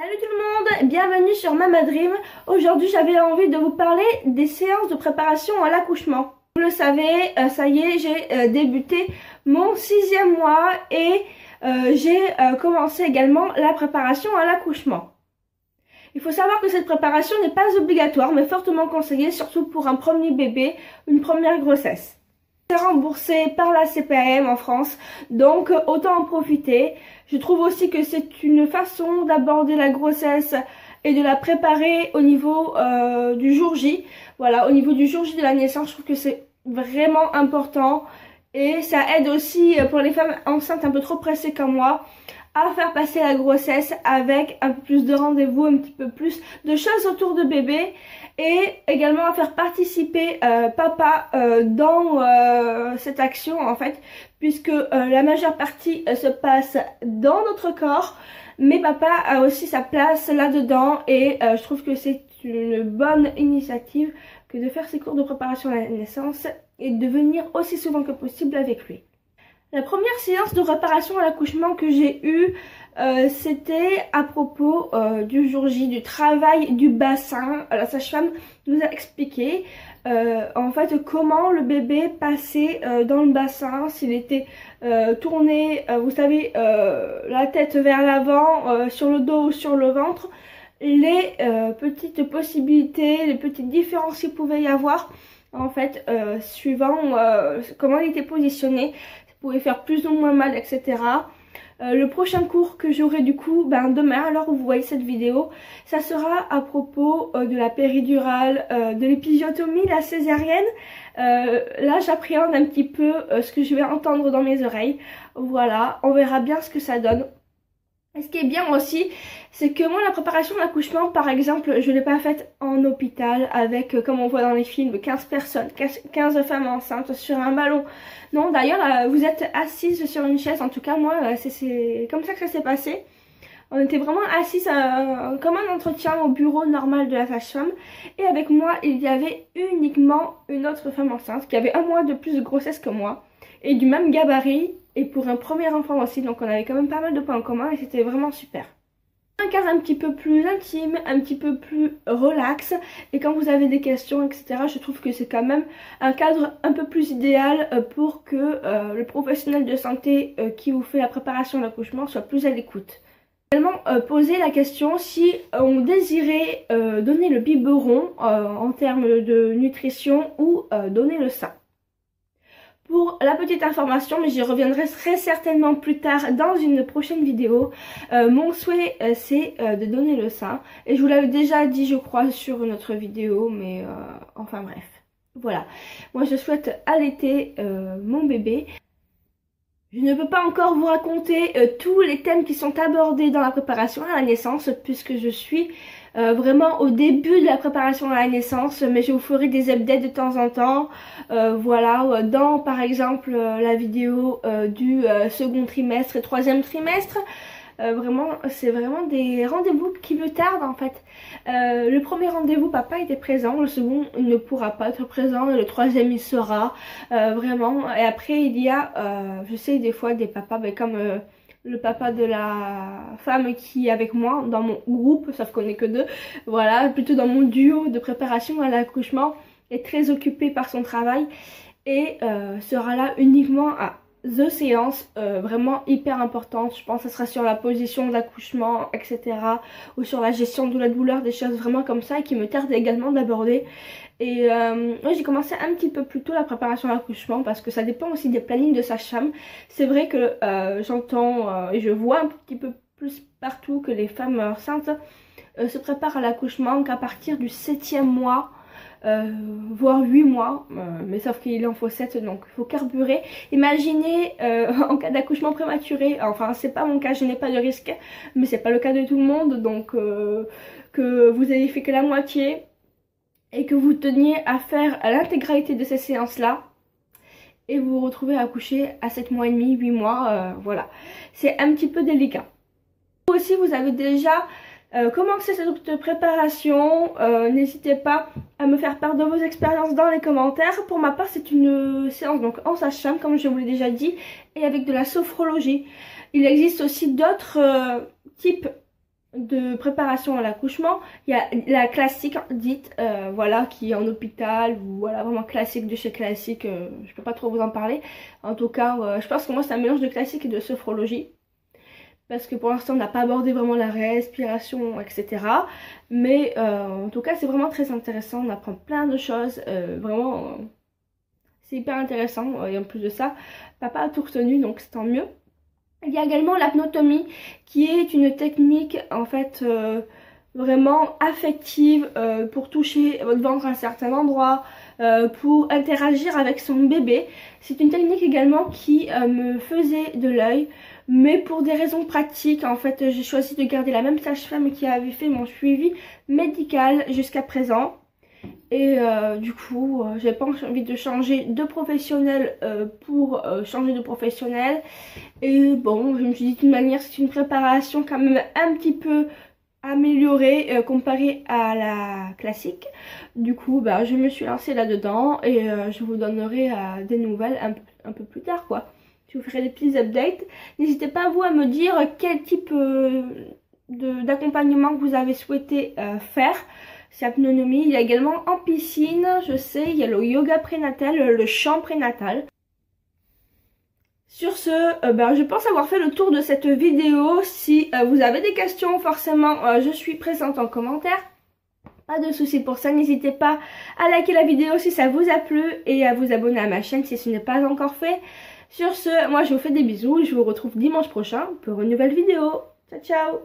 Salut tout le monde, bienvenue sur Mama Dream. Aujourd'hui j'avais envie de vous parler des séances de préparation à l'accouchement. Vous le savez, ça y est, j'ai débuté mon 6e mois et j'ai commencé également la préparation à l'accouchement. Il faut savoir que cette préparation n'est pas obligatoire mais fortement conseillée, surtout pour un premier bébé, une première grossesse. C'est remboursé par la CPAM en France, donc autant en profiter. Je trouve aussi que c'est une façon d'aborder la grossesse et de la préparer au niveau du jour J. Voilà, au niveau du jour J de la naissance, je trouve que c'est vraiment important. Et ça aide aussi pour les femmes enceintes un peu trop pressées comme moi à faire passer la grossesse avec un peu plus de rendez-vous, un petit peu plus de choses autour de bébé. Et également à faire participer papa dans cette action en fait, puisque la majeure partie se passe dans notre corps, mais papa a aussi sa place là-dedans et je trouve que c'est une bonne initiative que de faire ces cours de préparation à la naissance et de venir aussi souvent que possible avec lui. La première séance de préparation à l'accouchement que j'ai eue, c'était à propos du jour J, du travail du bassin. La sage-femme nous a expliqué en fait comment le bébé passait dans le bassin, s'il était tourné, vous savez, la tête vers l'avant, sur le dos ou sur le ventre, les petites possibilités, les petites différences qu'il pouvait y avoir en fait suivant comment il était positionné. Pouvait faire plus ou moins mal, etc. Le prochain cours que j'aurai du coup demain, alors où vous voyez cette vidéo, ça sera à propos de la péridurale, de l'épisiotomie, la césarienne. Là j'appréhende un petit peu ce que je vais entendre dans mes oreilles. Voilà, on verra bien ce que ça donne. Et ce qui est bien aussi, c'est que moi la préparation de l'accouchement par exemple, je ne l'ai pas faite en hôpital avec, comme on voit dans les films, 15 personnes, 15 femmes enceintes sur un ballon. Non, d'ailleurs vous êtes assises sur une chaise, en tout cas moi c'est comme ça que ça s'est passé. On était vraiment assises comme un entretien au bureau normal de la sage-femme. Et avec moi il y avait uniquement une autre femme enceinte qui avait 1 mois de plus de grossesse que moi. Et du même gabarit et pour un premier enfant aussi, donc on avait quand même pas mal de points en commun et c'était vraiment super. Un cadre un petit peu plus intime, un petit peu plus relax, et quand vous avez des questions etc, je trouve que c'est quand même un cadre un peu plus idéal pour que le professionnel de santé qui vous fait la préparation de l'accouchement soit plus à l'écoute. Également poser la question si on désirait donner le biberon en termes de nutrition ou donner le sein. Pour la petite information, mais j'y reviendrai très certainement plus tard dans une prochaine vidéo, mon souhait c'est de donner le sein. Et je vous l'avais déjà dit je crois sur notre vidéo, mais enfin bref. Voilà, moi je souhaite allaiter mon bébé. Je ne peux pas encore vous raconter tous les thèmes qui sont abordés dans la préparation à la naissance puisque je suis vraiment au début de la préparation à la naissance, mais je vous ferai des updates de temps en temps. Voilà, dans par exemple la vidéo du second trimestre et 3e trimestre. Vraiment, c'est vraiment des rendez-vous qui me tardent en fait. Le premier rendez-vous, papa était présent, le second il ne pourra pas être présent, et le 3e il sera vraiment. Et après il y a, je sais des fois des papas, comme le papa de la femme qui est avec moi dans mon groupe, sauf qu'on n'est que 2, voilà, plutôt dans mon duo de préparation à l'accouchement, est très occupé par son travail et sera là uniquement à The séance vraiment hyper importante. Je pense que ce sera sur la position d'accouchement etc, ou sur la gestion de la douleur, des choses vraiment comme ça et qui me tarde également d'aborder. Et moi j'ai commencé un petit peu plus tôt la préparation à l'accouchement parce que ça dépend aussi des plannings de sage-femme. C'est vrai que j'entends et je vois un petit peu plus partout que les femmes enceintes se préparent à l'accouchement qu'à partir du 7e mois, voire 8 mois, mais sauf qu'il en faut 7, donc il faut carburer. Imaginez en cas d'accouchement prématuré, enfin c'est pas mon cas, je n'ai pas de risque, mais c'est pas le cas de tout le monde, donc que vous ayez fait que la moitié et que vous teniez à faire l'intégralité de ces séances là et vous vous retrouvez à accoucher à 7 mois et demi, 8 mois, voilà, c'est un petit peu délicat. Vous aussi vous avez déjà commencé cette préparation, n'hésitez pas à me faire part de vos expériences dans les commentaires. Pour ma part c'est une séance donc en sage-femme comme je vous l'ai déjà dit et avec de la sophrologie. Il existe aussi d'autres types de préparation à l'accouchement. Il y a la classique dite, voilà, qui est en hôpital, ou voilà, vraiment classique de chez classique, je peux pas trop vous en parler. En tout cas, je pense que moi c'est un mélange de classique et de sophrologie. Parce que pour l'instant on n'a pas abordé vraiment la respiration, etc. Mais en tout cas c'est vraiment très intéressant, on apprend plein de choses, vraiment c'est hyper intéressant. Et en plus de ça, papa a tout retenu donc c'est tant mieux. Il y a également l'apnotomie qui est une technique en fait vraiment affective pour toucher votre ventre à un certain endroit, pour interagir avec son bébé. C'est une technique également qui me faisait de l'œil, mais pour des raisons pratiques en fait j'ai choisi de garder la même sage-femme qui avait fait mon suivi médical jusqu'à présent. Et du coup, j'ai pas envie de changer de professionnel pour changer de professionnel. Et bon, je me suis dit de toute manière, c'est une préparation quand même un petit peu améliorée comparée à la classique. Du coup, bah, je me suis lancée là-dedans et je vous donnerai des nouvelles un peu plus tard, quoi. Je vous ferai des petits updates. N'hésitez pas vous à me dire quel type d'accompagnement que vous avez souhaité faire. C'est apnonomie. Il y a également en piscine, je sais, il y a le yoga prénatal, le chant prénatal. Sur ce, je pense avoir fait le tour de cette vidéo. Si vous avez des questions, forcément, je suis présente en commentaire. Pas de soucis pour ça, n'hésitez pas à liker la vidéo si ça vous a plu et à vous abonner à ma chaîne si ce n'est pas encore fait. Sur ce, moi je vous fais des bisous et je vous retrouve dimanche prochain pour une nouvelle vidéo. Ciao ciao!